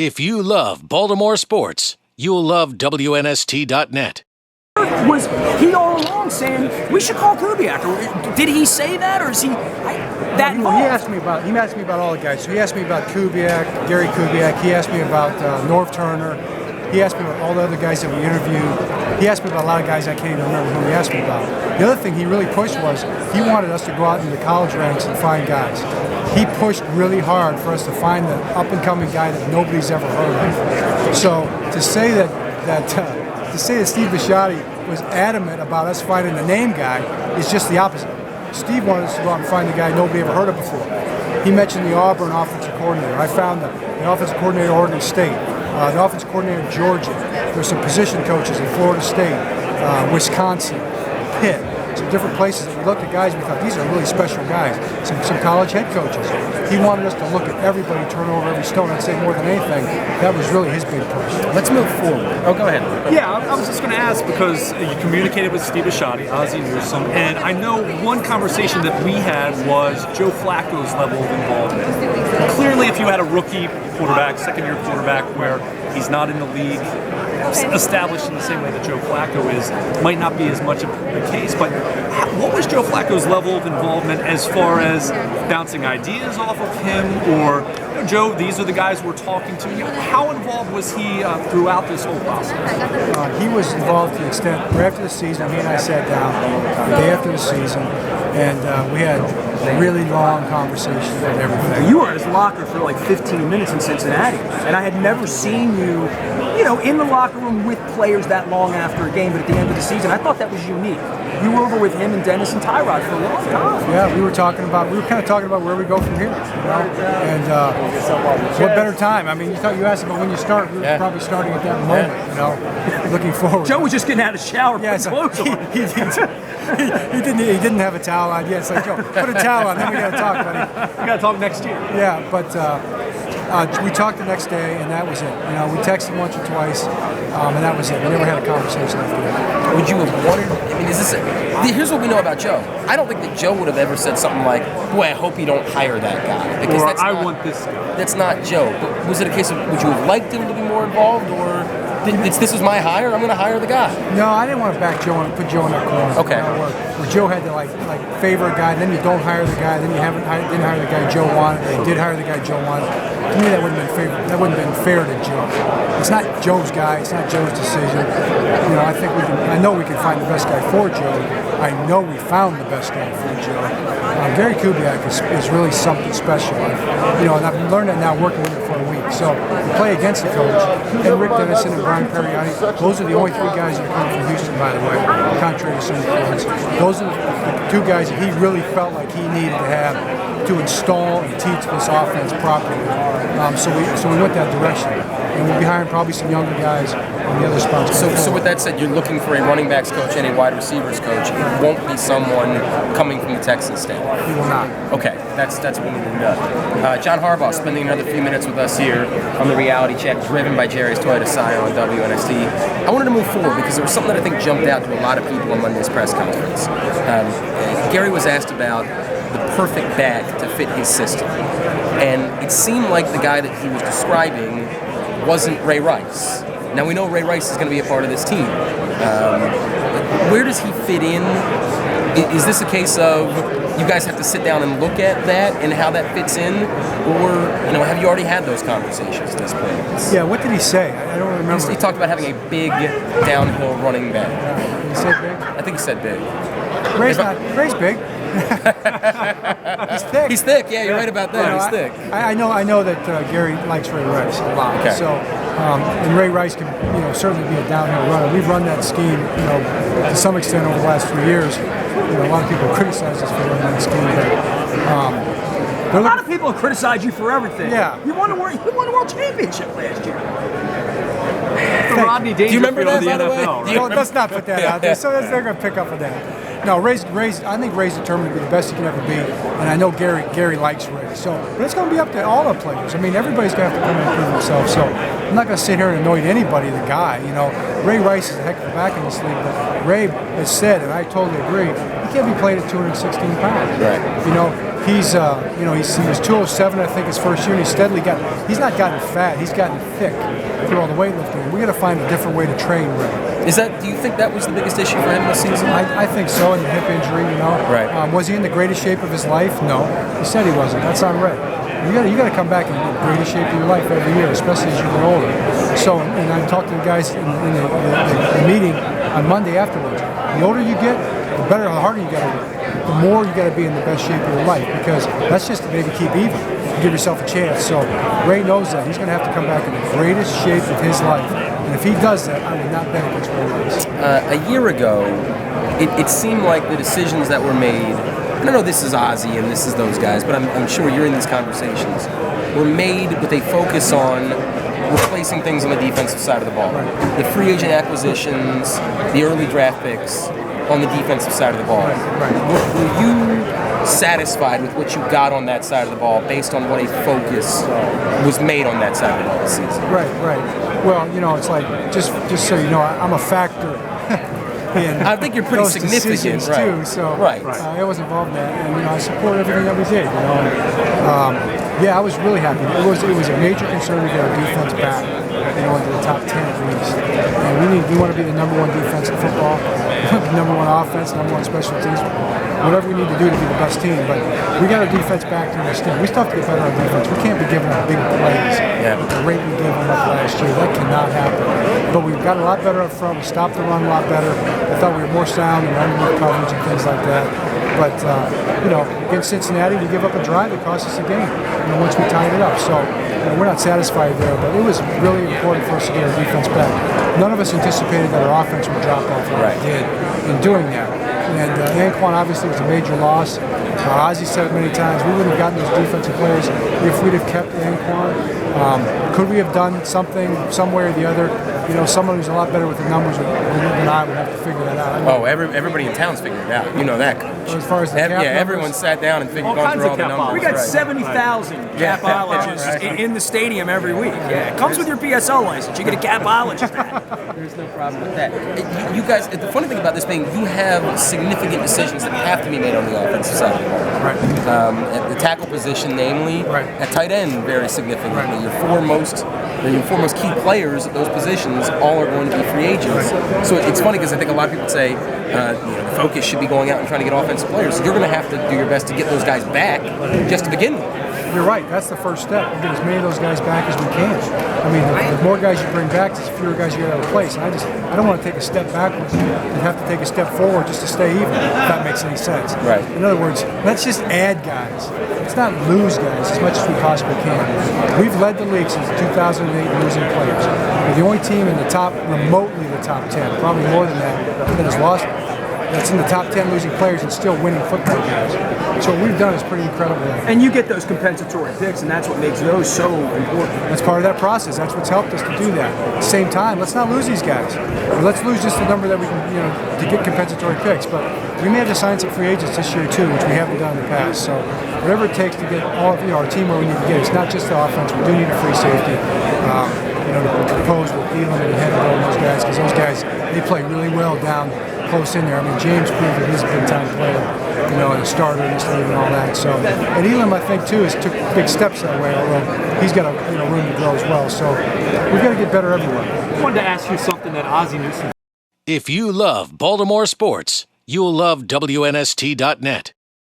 If you love Baltimore sports, you'll love WNST.net. Was he all along saying we should call Kubiak? Or did he say that, or is he that involved? He asked me about all the guys. So he asked me about Kubiak, Gary Kubiak. He asked me about Norv Turner. He asked me about all the other guys that we interviewed. He asked me about a lot of guys I can't even remember who he asked me about. The other thing he really pushed was he wanted us to go out in the college ranks and find guys. He pushed really hard for us to find the up-and-coming guy that nobody's ever heard of. So to say that Steve Bisciotti was adamant about us finding the name guy is just the opposite. Steve wanted us to go out and find the guy nobody ever heard of before. He mentioned the Auburn offensive coordinator. I found the offensive coordinator at Oregon State, the offensive coordinator at Georgia. There's some position coaches in Florida State, Wisconsin, Pitt. Some different places that we looked at guys, we thought these are really special guys. Some college head coaches. He wanted us to look at everybody, turn over every stone. I'd say more than anything, that was really his big push. Let's move forward. Oh, go ahead. Yeah, I was just going to ask because you communicated with Steve Bisciotti, Ozzie Newsome, and I know one conversation that we had was Joe Flacco's level of involvement. Clearly, if you had a rookie quarterback, second-year quarterback, where he's not in the league, established in the same way that Joe Flacco is, might not be as much of the case, but what was Joe Flacco's level of involvement as far as bouncing ideas off of him, or Joe, these are the guys we're talking to? How involved was he throughout this whole process? He was involved to the extent where after the season, he and I sat down the day after the season, and we had a really long conversation about everything. You were in his locker for like 15 minutes in Cincinnati, and I had never seen you, in the locker room with players that long after a game, but at the end of the season, I thought that was unique. You were over with him and Dennis and Tyrod for a long time. Yeah, we were kind of talking about where we go from here, and what better time? I mean, you asked about when you start. We were probably starting at that moment, looking forward. Joe was just getting out of the shower, putting clothes on. He didn't have a towel on yet. It's like, Joe, put a towel on, then we got to talk, buddy. We got to talk next year. Yeah, but we talked the next day, and that was it. We texted once or twice, and that was it. We never had a conversation after that. Would you have wanted? I mean, here's what we know about Joe. I don't think that Joe would have ever said something like, "Boy, I hope you don't hire that guy," because want this guy. That's not Joe. But was it a case of would you have liked him to be more involved, or this was my hire? I'm going to hire the guy. No, I didn't want to back Joe and put Joe in that corner. Okay. Where Joe had to like favor a guy, then you don't hire the guy, then you didn't hire the guy Joe wanted. They did hire the guy Joe wanted. To me, that wouldn't have been fair. That wouldn't have been fair to Joe. It's not Joe's guy. It's not Joe's decision. I think I know we can find the best guy for Joe. I know we found the best guy for Joe. Gary Kubiak is really something special. And I've learned that now working with him for a week. So we play against the coach, and Rick Dennison and Brian Perriani. Those are the only three guys that are coming from Houston, by the way, contrary to some reports. Those are the two guys that he really felt like he needed to have to install and teach this offense properly. So we went that direction, and we'll be hiring probably some younger guys on the other spots. So with that said, you're looking for a running backs coach and a wide receivers coach. It won't be someone coming from the Texas state. He will not. Okay, that's what we need to know. John Harbaugh spending another few minutes with us here on the Reality Check, driven by Jerry's Toyota Scion on WNST. I wanted to move forward because there was something that I think jumped out to a lot of people on Monday's press conference. Gary was asked about the perfect back to fit his system, and it seemed like the guy that he was describing wasn't Ray Rice. Now we know Ray Rice is going to be a part of this team. Where does he fit in? Is this a case of you guys have to sit down and look at that and how that fits in, or have you already had those conversations at this point? Yeah, what did he say? I don't remember. He talked about having a big downhill running back. He said big? I think he said big. Ray's big. He's thick. He's thick. Yeah, you're right about that. He's thick. I know that Gary likes Ray Rice a lot. Okay. So, and Ray Rice can certainly be a downhill runner. We've run that scheme to some extent over the last few years. A lot of people criticize us for running that scheme, but a lot of people criticize you for everything. Yeah. You won a world championship last year. Rodney Dangerfield Do you remember that, of the by the way? NFL, right? Let's not put that out there. So they're going to pick up on that. No, I think Ray's determined to be the best he can ever be, and I know Gary likes Ray. So, but it's going to be up to all the players. I mean, everybody's going to have to come and prove themselves. So, I'm not going to sit here and annoy anybody. The guy, Ray Rice is a heck of a back in this league, but Ray has said, and I totally agree, he can't be played at 216 pounds. Right. He's he was 207, I think, his first year, and he's not gotten fat, he's gotten thick through all the weightlifting. We got to find a different way to train Ray. Do you think that was the biggest issue for him this season? I think so, and the hip injury, Right. Was he in the greatest shape of his life? No. He said he wasn't. That's on Ray. You got to come back in the greatest shape of your life every year, especially as you get older. So, and I talked to the guys in the meeting on Monday afterwards. The older you get, the harder you got to work. The more you got to be in the best shape of your life, because that's just to maybe keep even. Give yourself a chance. So Ray knows that he's going to have to come back in the greatest shape of his life. And if he does that, I would not bet against Ray Rice. A year ago, it seemed like the decisions that were made, and I know this is Ozzie and this is those guys, but I'm sure you're in these conversations, were made with a focus on replacing things on the defensive side of the ball. Right. The free agent acquisitions, the early draft picks on the defensive side of the ball. Right. Were you satisfied with what you got on that side of the ball based on what a focus was made on that side of the ball this season? Right. Well, it's like, just so you know, I'm a factor in I think you're pretty those significant, decisions right? too. So Right. I was involved in that, and I support everything that we did. I was really happy. It was a major concern to get our defense back, into the top 10 at least. And we want to be the number one defense in football, number one offense, number one special teams. Whatever we need to do to be the best team, but we got our defense back to understand. We still have to get better on defense. We can't be giving up big plays at the rate we gave them up last year. That cannot happen. But we've got a lot better up front. We stopped the run a lot better. I thought we were more sound in underneath coverage and things like that. But against Cincinnati, we give up a drive that cost us a game. Once we tied it up, so we're not satisfied there. But it was really important for us to get our defense back. None of us anticipated that our offense would drop off like it did in doing that. And Anquan obviously was a major loss. Ozzie said it many times, we wouldn't have gotten those defensive players if we'd have kept Anquan. Could we have done something some way or the other? Someone who's a lot better with the numbers than I would have to figure that out. Everybody in town's figured it out. You know that, Coach. As far as the cap numbers, everyone sat down and gone through all the numbers. We got 70,000 capologists in the stadium every week. Yeah, it comes with your PSL license. You get a capologist. There's no problem with that. You guys, the funny thing about this thing, you have significant decisions that have to be made on the offensive side of the ball. Right. At the tackle position, namely, Right. at tight end, very significantly. Right. Your four most key players at those positions all are going to be free agents. Right. So it's funny because I think a lot of people say the focus should be going out and trying to get offensive players. So you're going to have to do your best to get those guys back just to begin with. You're right. That's the first step. We get as many of those guys back as we can. I mean, the more guys you bring back, the fewer guys you got to replace. And I don't want to take a step backwards and have to take a step forward just to stay even, if that makes any sense. Right. In other words, let's just add guys. Let's not lose guys as much as we possibly can. We've led the league since 2008 losing players. We're the only team in the top, remotely the top 10, probably more than that has lost. That's in the top 10 losing players and still winning football games. So what we've done is pretty incredible. And you get those compensatory picks, and that's what makes those so important. That's part of that process. That's what's helped us to do that. At the same time, let's not lose these guys. Let's lose just the number that we can, to get compensatory picks. But we may have to sign some free agents this year too, which we haven't done in the past. So whatever it takes to get all of our team where we need to get, it's not just the offense. We do need a free safety. To propose with Elam and Henry and those guys, because those guys, they play really well down close in there. I mean, James proved that he's a big-time player, and a starter in this league and all that. So, and Elam, I think, too, has took big steps that way, although he's got room to grow as well. So we've got to get better everywhere. I wanted to ask you something that Ozzie knew. If you love Baltimore sports, you'll love WNST.net.